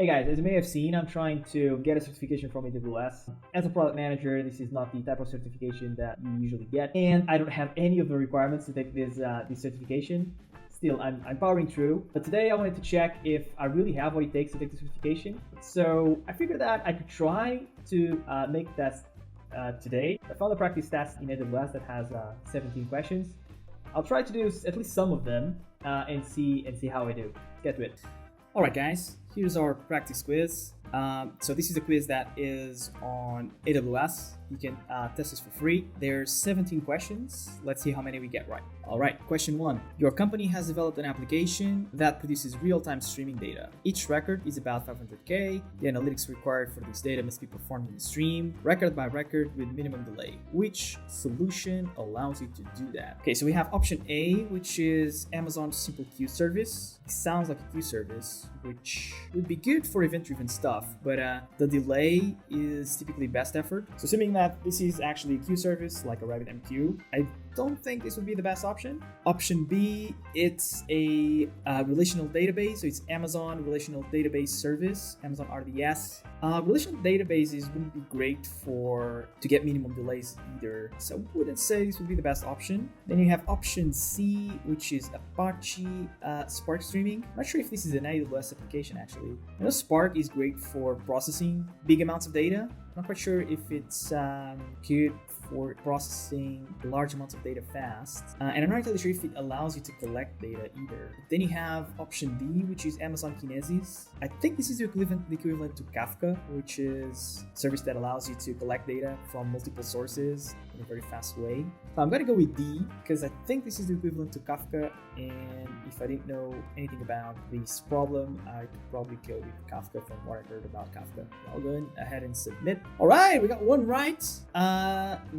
Hey guys, as you may have seen, I'm trying to get a certification from AWS. As a product manager, this is not the type of certification that you usually get, and I don't have any of the requirements to take this certification. Still, I'm powering through, but today I wanted to check if I really have what it takes to take the certification. So I figured that I could try to make a test today. I found a practice test in AWS that has 17 questions. I'll try to do at least some of them and see how I do. Let's get to it. Alright guys, here's our practice quiz. So this is a quiz that is on AWS. You can test this for free. There's 17 questions. Let's see how many we get right. Alright, question 1. Your company has developed an application that produces real-time streaming data. Each record is about 500K. The analytics required for this data must be performed in the stream, record by record with minimum delay. Which solution allows you to do that? Okay, so we have option A, which is Amazon's simple queue service. It sounds like a queue service, which would be good for event-driven stuff, but the delay is typically best effort. So assuming that this is actually a queue service like a RabbitMQ, I don't think this would be the best option. Option B, it's a relational database, so it's Amazon Relational Database Service, Amazon RDS. Relational databases wouldn't be great to get minimum delays either, so I wouldn't say this would be the best option. Then you have option C, which is Apache Spark Streaming. I'm not sure if this is an AWS application actually. I know Spark is great for processing big amounts of data. I'm not quite sure if it's good for processing large amounts of data fast. And I'm not entirely sure if it allows you to collect data either. Then you have option D, which is Amazon Kinesis. I think this is the equivalent to Kafka, which is a service that allows you to collect data from multiple sources in a very fast way. I'm gonna go with D because I think this is the equivalent to Kafka, and if I didn't know anything about this problem, I'd probably go with Kafka from what I heard about Kafka. I'll go ahead and submit. All right, we got one right.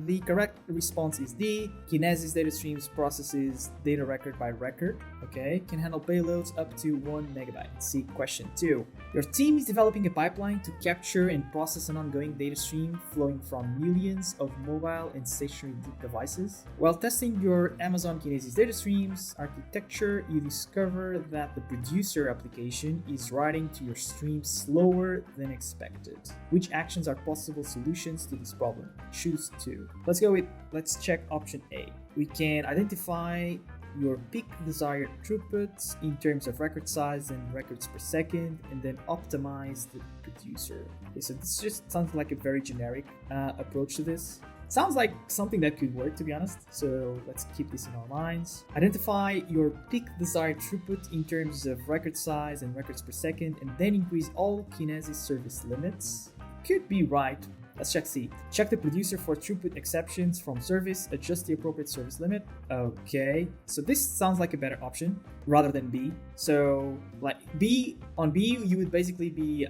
The correct response is D. Kinesis data streams processes data record by record. Okay, can handle payloads up to 1 megabyte. Let's see question 2. Your team is developing a pipeline to capture and process an ongoing data stream flowing from millions of mobile and stationary devices. While testing your Amazon Kinesis data streams architecture, you discover that the producer application is writing to your stream slower than expected. Which actions are possible solutions to this problem? Choose 2. Let's check option A. We can identify your peak desired throughput in terms of record size and records per second, and then optimize the producer. Okay, so this just sounds like a very generic approach to this. Sounds like something that could work, to be honest. So let's keep this in our minds. Identify your peak desired throughput in terms of record size and records per second, and then increase all Kinesis service limits. Could be right. Let's check C. Check the producer for throughput exceptions from service, adjust the appropriate service limit. Okay, so this sounds like a better option rather than B. So like on B, you would basically be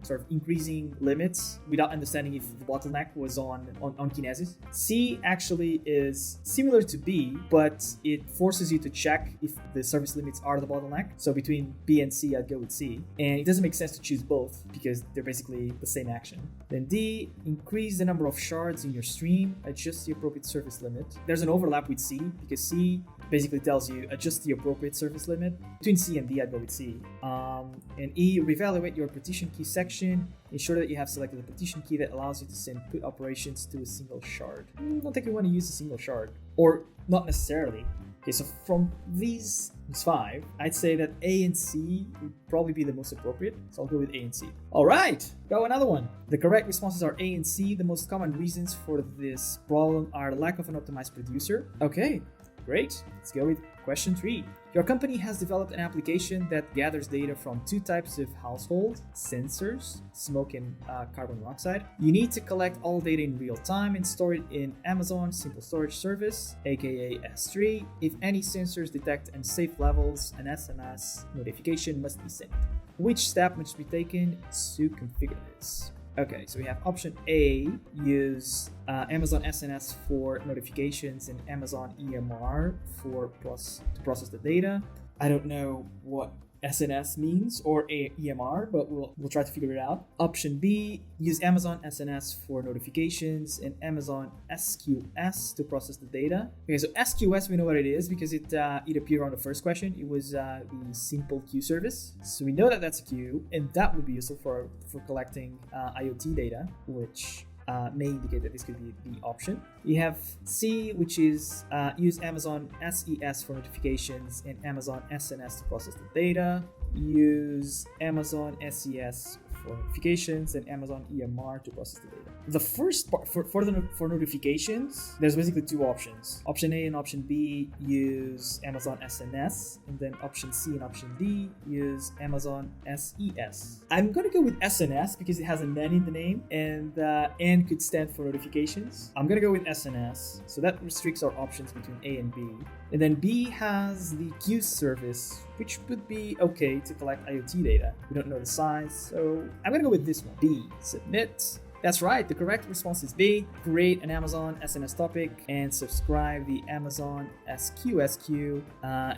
sort of increasing limits without understanding if the bottleneck was on Kinesis. C actually is similar to B, but it forces you to check if the service limits are the bottleneck. So between B and C, I'd go with C. And it doesn't make sense to choose both because they're basically the same action. Then D, increase the number of shards in your stream, adjust the appropriate service limit. There's an overlap with C because C basically tells you adjust the appropriate service limit. Between C and D, I'd go with C. And E, reevaluate your partition key section. Ensure that you have selected a partition key that allows you to send put operations to a single shard. I don't think we want to use a single shard, or not necessarily. Okay, so from these 5, I'd say that A and C would probably be the most appropriate. So I'll go with A and C. All right, go another one. The correct responses are A and C. The most common reasons for this problem are lack of an optimized producer. Okay, great. Let's go with question 3. Your company has developed an application that gathers data from 2 types of household sensors, smoke and carbon monoxide. You need to collect all data in real time and store it in Amazon Simple Storage Service, aka S3. If any sensors detect unsafe levels, an SMS notification must be sent. Which step must be taken to configure this? Okay, so we have option A, use Amazon SNS for notifications and Amazon EMR to process the data. I don't know what SNS means or EMR, but we'll try to figure it out. Option B, use Amazon SNS for notifications and Amazon SQS to process the data. Okay, so SQS, we know what it is because it appeared on the first question. It was the simple queue service. So we know that that's a queue, and that would be useful for collecting IoT data, which may indicate that this could be the option. You have C, which is use Amazon SES for notifications and Amazon SNS to process the data. Use Amazon SES for notifications and Amazon EMR to process the data. The first part for notifications, there's basically two options. Option A and option B use Amazon SNS, and then option C and option D use Amazon SES. I'm gonna go with SNS because it has an N in the name, and N could stand for notifications. I'm gonna go with SNS, so that restricts our options between A and B. And then B has the queue service, which would be okay to collect IoT data. We don't know the size, so I'm gonna go with this one. B, submit. That's right, the correct response is B. Create an Amazon SNS topic and subscribe the Amazon SQSQ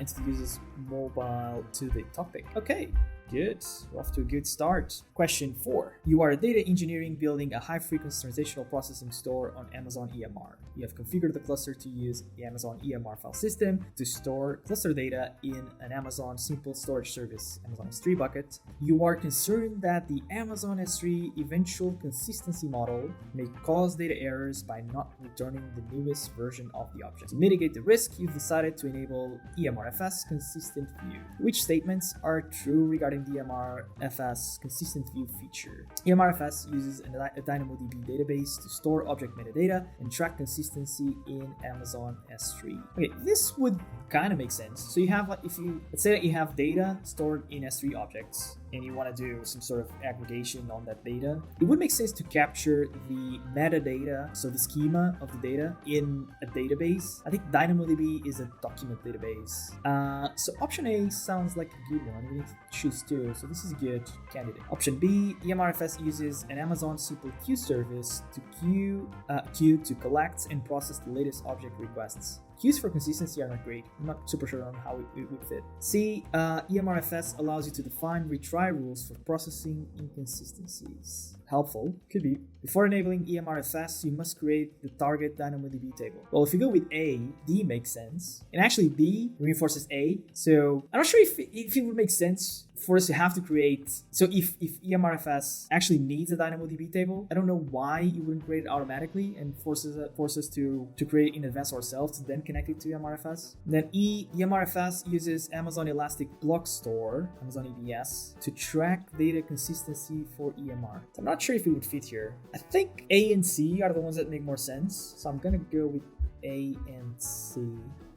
into the user's mobile to the topic. Okay, good. We're off to a good start. Question 4. You are a data engineering building a high-frequency transactional processing store on Amazon EMR. You have configured the cluster to use the Amazon EMR file system to store cluster data in an Amazon simple storage service, Amazon S3 bucket. You are concerned that the Amazon S3 eventual consistency model may cause data errors by not returning the newest version of the object. To mitigate the risk, you've decided to enable EMRFS consistent view. Which statements are true regarding the EMRFS consistent view feature? EMRFS uses a DynamoDB database to store object metadata and track consistency in Amazon S3. Okay, this would kind of make sense. So you have, let's say that you have data stored in S3 objects and you want to do some sort of aggregation on that data, it would make sense to capture the metadata, so the schema of the data, in a database. I think DynamoDB is a document database. So option A sounds like a good one. We need to choose two, so this is a good candidate. Option B, EMRFS uses an Amazon simple queue service to queue to collect and process the latest object requests. Queues for consistency are not great. I'm not super sure on how it would fit. C, EMRFS allows you to define retry rules for processing inconsistencies. Helpful, could be. Before enabling EMRFS, you must create the target DynamoDB table. Well, if you go with A, D makes sense. And actually B reinforces A. So I'm not sure if it would make sense for us to have to create. So if EMRFS actually needs a DynamoDB table, I don't know why you wouldn't create it automatically and force us to create it in advance ourselves to then connect it to EMRFS. Then E, EMRFS uses Amazon Elastic Block Store, Amazon EBS, to track data consistency for EMR. So I'm not sure if it would fit here. I think A and C are the ones that make more sense. So I'm gonna go with A and C.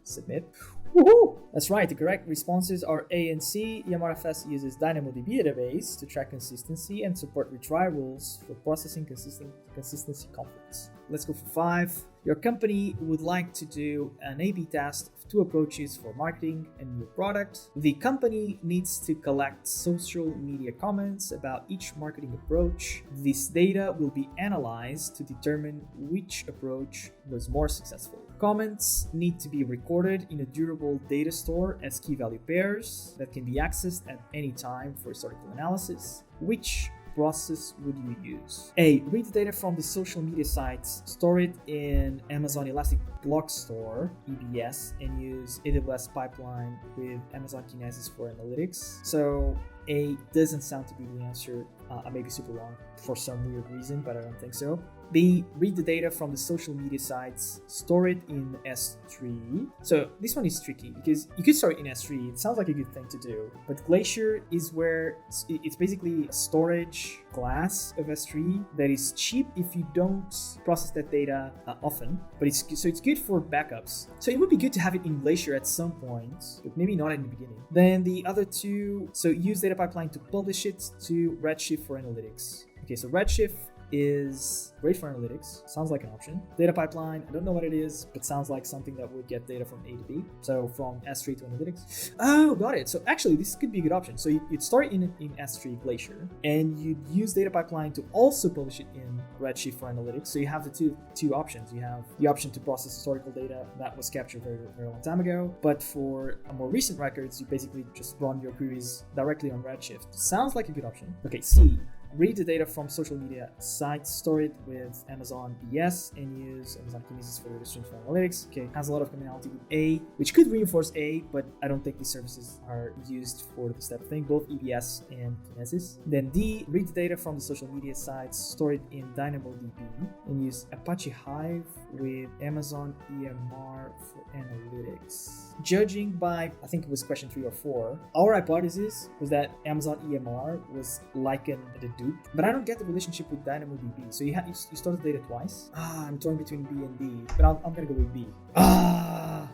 Submit. Woohoo! That's right, the correct responses are A and C. EMRFS uses DynamoDB database to track consistency and support retry rules for processing consistency conflicts. Let's go for 5. Your company would like to do an A/B test of 2 approaches for marketing a new product. The company needs to collect social media comments about each marketing approach. This data will be analyzed to determine which approach was more successful. Comments need to be recorded in a durable data store as key value pairs that can be accessed at any time for historical analysis. Which process would you use? A, read the data from the social media sites, store it in Amazon Elastic Block Store, EBS, and use AWS pipeline with Amazon Kinesis for analytics. So A doesn't sound to be the answer. I may be super wrong for some weird reason, but I don't think so. B, read the data from the social media sites, store it in S3. So this one is tricky because you could store it in S3. It sounds like a good thing to do, but Glacier is where it's basically a storage class of S3 that is cheap if you don't process that data often, but it's good for backups. So it would be good to have it in Glacier at some point, but maybe not in the beginning. Then the other two, so use data pipeline to publish it to Redshift for analytics. Okay, so Redshift is great for analytics. Sounds like an option. Data pipeline, I don't know what it is, but sounds like something that would get data from A to B. So from S3 to analytics. Oh, got it. So actually, this could be a good option. So you'd start in S3 Glacier, and you'd use data pipeline to also publish it in Redshift for analytics. So you have the two options. You have the option to process historical data that was captured very, very long time ago. But for more recent records, you basically just run your queries directly on Redshift. Sounds like a good option. Okay, C. Read the data from social media sites, store it with Amazon ES, and use Amazon Kinesis for data streams for analytics. Okay, has a lot of commonality with A, which could reinforce A, but I don't think these services are used for this type of thing, both EBS and Kinesis. Then D, read the data from the social media sites, store it in DynamoDB, and use Apache Hive with Amazon EMR for analytics. Judging by, I think it was question 3 or 4, our hypothesis was that Amazon EMR was likened to Hadoop, but I don't get the relationship with DynamoDB. So you store the data twice. I'm torn between B and D, but I'm gonna go with B. I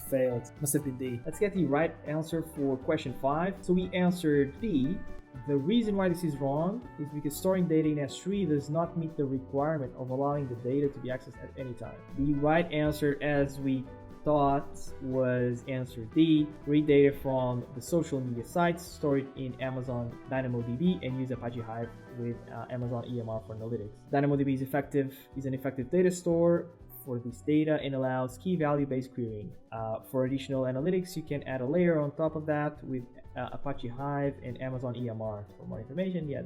failed. Must have been D. Let's get the right answer for question 5. So we answered B. The reason why this is wrong is because storing data in S3 does not meet the requirement of allowing the data to be accessed at any time. The right answer, as we thought, was answer D. Read data from the social media sites, store it in Amazon DynamoDB, and use Apache Hive with Amazon EMR for analytics. DynamoDB is an effective data store for this data and allows key value-based querying. For additional analytics, you can add a layer on top of that with Apache Hive and Amazon EMR. For more information, yeah.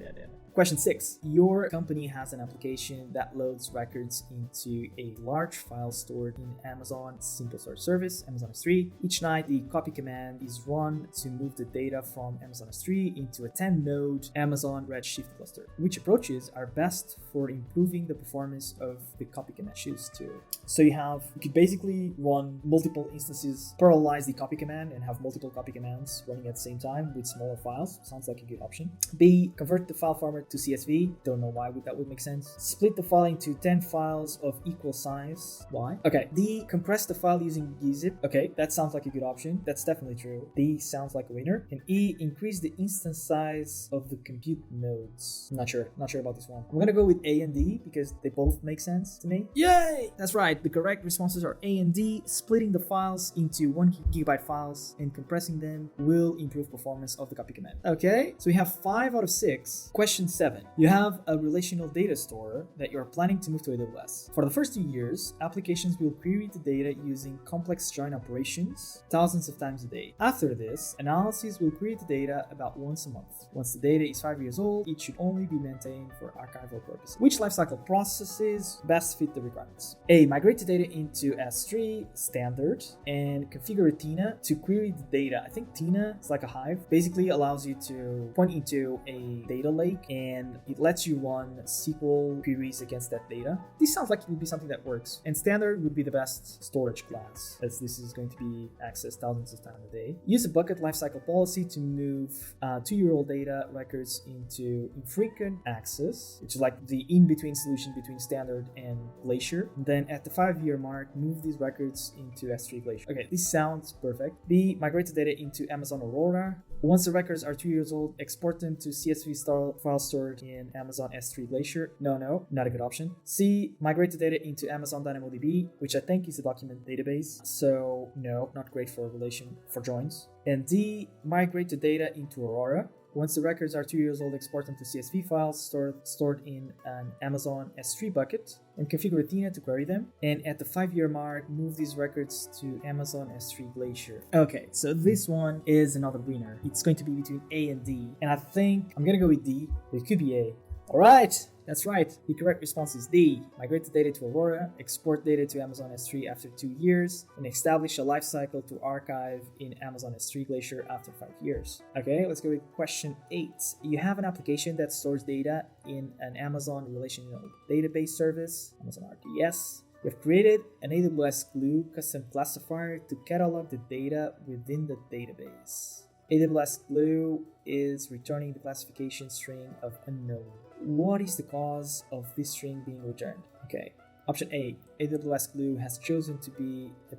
Question 6. Your company has an application that loads records into a large file stored in Amazon Simple Storage Service, Amazon S3. Each night, the copy command is run to move the data from Amazon S3 into a 10-node Amazon Redshift cluster. Which approaches are best for improving the performance of the copy command? Choose to. So you could basically run multiple instances, parallelize the copy command, and have multiple copy commands running at the same time with smaller files. Sounds like a good option. B, convert the file format to CSV. Don't know why that would make sense. Split the file into 10 files of equal size. Why? Okay. D, compress the file using gzip. Okay, that sounds like a good option. That's definitely true. D sounds like a winner. And E, increase the instance size of the compute nodes. Not sure about this one. I'm gonna go with A and D because they both make sense to me. Yay! That's right. The correct responses are A and D. Splitting the files into 1 gigabyte files and compressing them will improve performance of the copy command. Okay, so we have 5 out of 6. Question 7. You have a relational data store that you're planning to move to AWS. For the first 2 years, applications will query the data using complex join operations thousands of times a day. After this, analysis will query the data about once a month. Once the data is 5 years old, it should only be maintained for archival purposes. Which lifecycle processes best fit the requirements? A. Migrate the data into S3 standard and configure Tina to query the data. I think Tina is like a Hive. Basically allows you to point into a data lake and it lets you run SQL queries against that data. This sounds like it would be something that works. And standard would be the best storage class, as this is going to be accessed thousands of times a day. Use a bucket lifecycle policy to move 2-year-old data records into infrequent access, which is like the in-between solution between standard and Glacier. And then at the 5-year mark, move these records into S3 Glacier. Okay, this sounds perfect. B, migrate the data into Amazon Aurora. Once the records are 2 years old, export them to CSV file stored in Amazon S3 Glacier. No, not a good option. C, migrate the data into Amazon DynamoDB, which I think is a document database. So no, not great for joins. And D, migrate the data into Aurora. Once the records are 2 years old, export them to CSV files stored in an Amazon S3 bucket and configure Athena to query them. And at the 5-year mark, move these records to Amazon S3 Glacier. Okay, so this one is another winner. It's going to be between A and D. And I think I'm going to go with D, but it could be A. All right. That's right. The correct response is D. Migrate the data to Aurora, export data to Amazon S3 after 2 years, and establish a lifecycle to archive in Amazon S3 Glacier after 5 years. Okay, let's go with question 8. You have an application that stores data in an Amazon relational database service, Amazon RDS. You have created an AWS Glue custom classifier to catalog the data within the database. AWS Glue is returning the classification string of unknown. What is the cause of this string being returned? Okay. Option A, AWS Glue has chosen to use a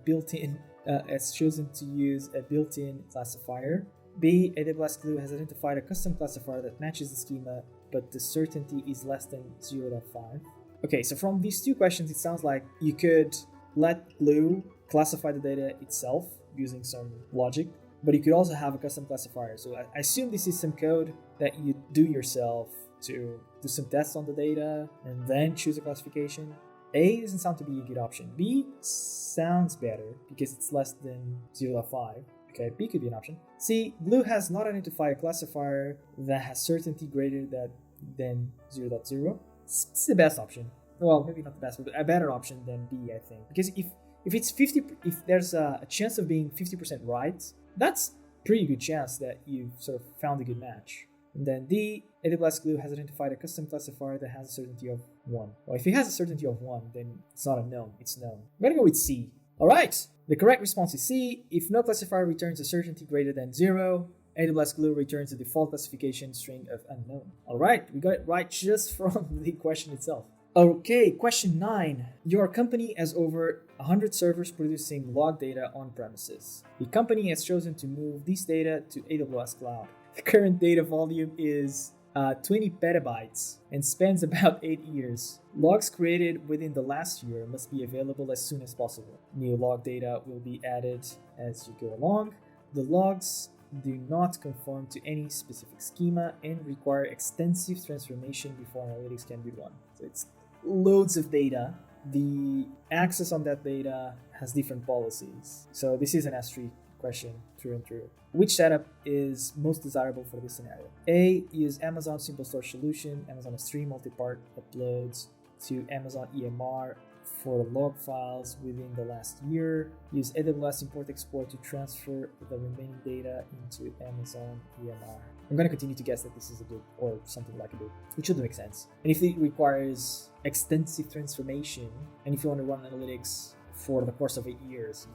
built-in classifier. B, AWS Glue has identified a custom classifier that matches the schema but the certainty is less than 0.5. Okay, so from these two questions, it sounds like you could let Glue classify the data itself using some logic, but you could also have a custom classifier. So I assume this is some code that you do yourself to do some tests on the data and then choose a classification. A doesn't sound to be a good option. B sounds better because it's less than 0.5. Okay, B could be an option. C, Glue has not identified a classifier that has certainty greater than 0.0. It's the best option. Well, maybe not the best, but a better option than B, I think. Because if it's 50, if there's a chance of being 50% right, that's pretty good chance that you've sort of found a good match. And then D, AWS Glue has identified a custom classifier that has a certainty of 1. Well, if it has a certainty of 1, then it's not a known, it's known. I'm gonna go with C. All right, the correct response is C. If no classifier returns a certainty greater than 0, AWS Glue returns the default classification string of unknown. All right, we got it right just from the question itself. Okay, question 9. Your company has over 100 servers producing log data on premises. The company has chosen to move this data to AWS Cloud. The current data volume is 20 petabytes and spans about 8 years. Logs created within the last year must be available as soon as possible. New log data will be added as you go along. The logs do not conform to any specific schema and require extensive transformation before analytics can be run. So it's loads of data. The access on that data has different policies. So this is an S3 question through and through. Which setup is most desirable for this scenario? A, use Amazon Simple Storage Solution, Amazon S3 multi-part uploads to Amazon EMR for log files within the last year. Use AWS Import Export to transfer the remaining data into Amazon EMR. I'm going to continue to guess that this is a boot or something like a boot, which should make sense. And if it requires extensive transformation, and if you want to run analytics for the course of 8 years,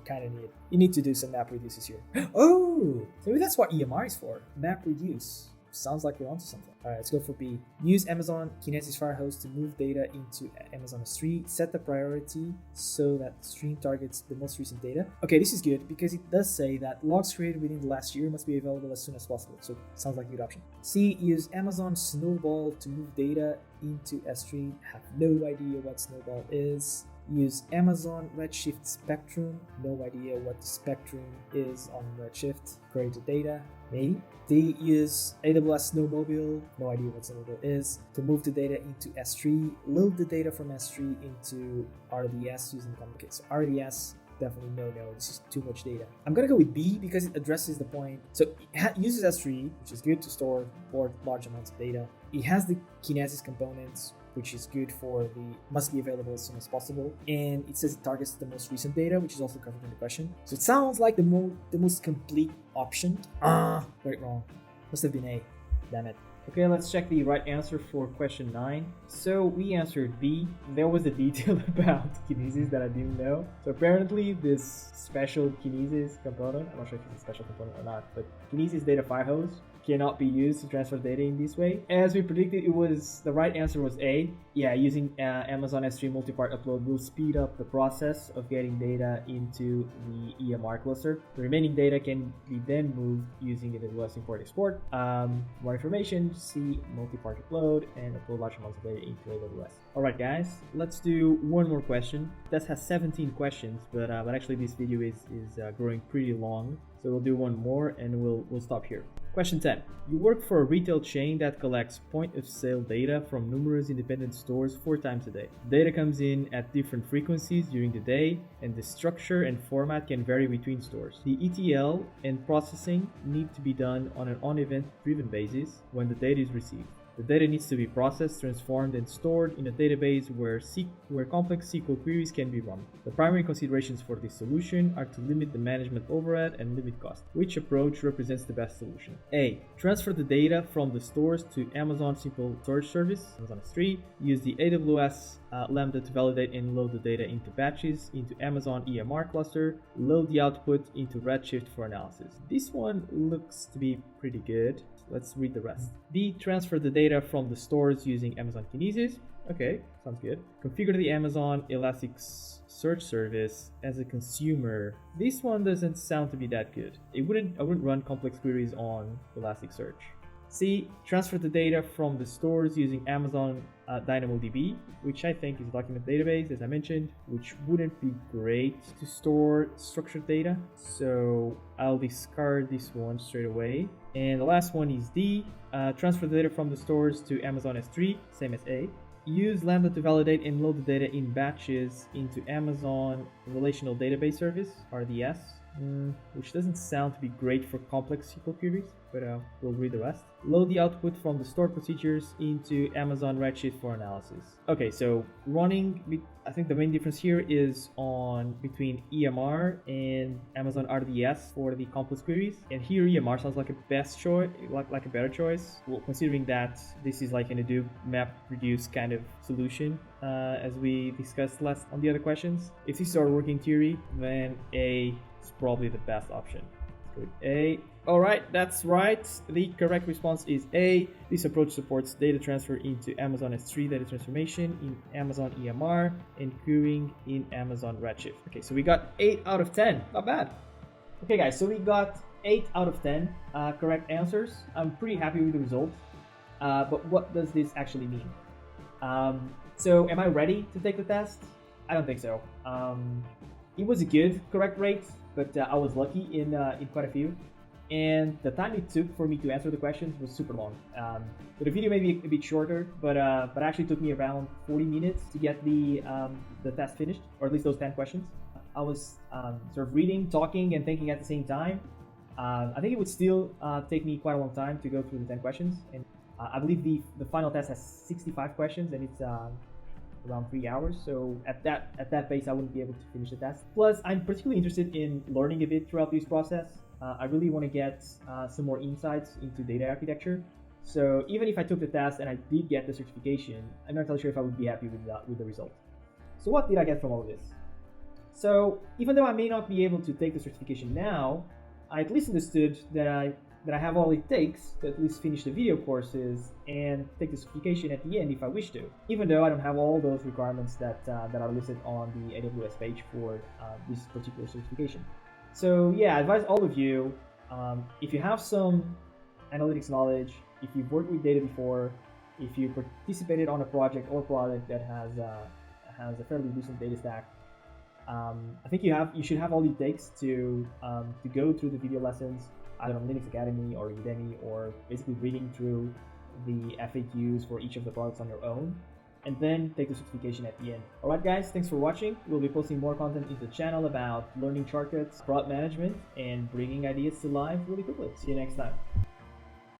you need to do some map reduces here. Oh, so maybe that's what EMR is for, map reduce. Sounds like we're onto something. All right, let's go for B. Use Amazon Kinesis Firehose to move data into Amazon S3. Set the priority so that the stream targets the most recent data. Okay, this is good because it does say that logs created within the last year must be available as soon as possible. So sounds like a good option. C. Use Amazon Snowball to move data into S3. Have no idea what Snowball is. Use Amazon Redshift Spectrum. No idea what the spectrum is on Redshift. Query the data. Maybe. D. Use AWS Snowmobile. No idea what Snowmobile is. To move the data into S3. Load the data from S3 into RDS using Communicate. So RDS, definitely no. This is too much data. I'm gonna go with B because it addresses the point. So it uses S3, which is good to store large amounts of data. It has the Kinesis components, which is good for the must be available as soon as possible. And it says it targets the most recent data, which is also covered in the question. So it sounds like the most complete option. Right, wrong. Must have been A. Damn it. Okay, let's check the right answer for question 9. So we answered B. There was a detail about Kinesis that I didn't know. So apparently this special Kinesis component, I'm not sure if it's a special component or not, but Kinesis data firehose cannot be used to transfer data in this way. As we predicted, the right answer was A. Yeah, using Amazon S3 multi-part upload will speed up the process of getting data into the EMR cluster. The remaining data can be then moved using AWS Import Export. More information, see multi-part upload and upload large amounts of data into AWS. All right, guys, let's do one more question. This has 17 questions, but actually this video is growing pretty long. So we'll do one more and we'll stop here. Question 10. You work for a retail chain that collects point-of-sale data from numerous independent stores 4 times a day. Data comes in at different frequencies during the day, and the structure and format can vary between stores. The ETL and processing need to be done on an on-event-driven basis when the data is received. The data needs to be processed, transformed, and stored in a database where complex SQL queries can be run. The primary considerations for this solution are to limit the management overhead and limit cost. Which approach represents the best solution? A. Transfer the data from the stores to Amazon Simple Storage Service, Amazon S3. Use the AWS Lambda to validate and load the data into batches into Amazon EMR cluster. Load the output into Redshift for analysis. This one looks to be pretty good. Let's read the rest. B. Transfer the data from the stores using Amazon Kinesis. Okay, sounds good. Configure the Amazon Elasticsearch service as a consumer. This one doesn't sound to be that good. I wouldn't run complex queries on Elasticsearch. C, transfer the data from the stores using Amazon DynamoDB, which I think is a document database, as I mentioned, which wouldn't be great to store structured data. So I'll discard this one straight away. And the last one is D, transfer the data from the stores to Amazon S3, same as A. Use Lambda to validate and load the data in batches into Amazon Relational Database Service, RDS, which doesn't sound to be great for complex SQL queries, but we'll read the rest. Load the output from the stored procedures into Amazon Redshift for analysis. Okay, so running, I think the main difference here is between EMR and Amazon RDS for the complex queries. And here EMR sounds like a best choice, like a better choice. Well, considering that this is like an Hadoop map reduce kind of solution, as we discussed last on the other questions. If this is our working theory, then A is probably the best option. Good. A. All right, that's right. The correct response is A. This approach supports data transfer into Amazon S3 data transformation in Amazon EMR and querying in Amazon Redshift. Okay, so we got 8 out of 10. Not bad. Okay, guys, so we got 8 out of 10 correct answers. I'm pretty happy with the result. But what does this actually mean? So am I ready to take the test? I don't think so. It was a good correct rate, but I was lucky in quite a few. And the time it took for me to answer the questions was super long. So the video may be a bit shorter, but actually took me around 40 minutes to get the test finished, or at least those 10 questions. I was sort of reading, talking, and thinking at the same time. I think it would still take me quite a long time to go through the 10 questions. And I believe the final test has 65 questions, and it's around 3 hours. So at that pace, I wouldn't be able to finish the test. Plus, I'm particularly interested in learning a bit throughout this process. I really want to get some more insights into data architecture. So even if I took the test and I did get the certification, I'm not entirely sure if I would be happy with the result. So what did I get from all of this? So even though I may not be able to take the certification now, I at least understood that I have all it takes to at least finish the video courses and take the certification at the end if I wish to, even though I don't have all those requirements that are listed on the AWS page for this particular certification. So yeah, I advise all of you, if you have some analytics knowledge, if you've worked with data before, if you participated on a project or product that has a fairly decent data stack, I think you should have all it takes to go through the video lessons, either on Linux Academy or Udemy, or basically reading through the FAQs for each of the products on your own, and then take the certification at the end. Alright guys, thanks for watching. We'll be posting more content into the channel about learning shortcuts, product management, and bringing ideas to life really quickly. See you next time.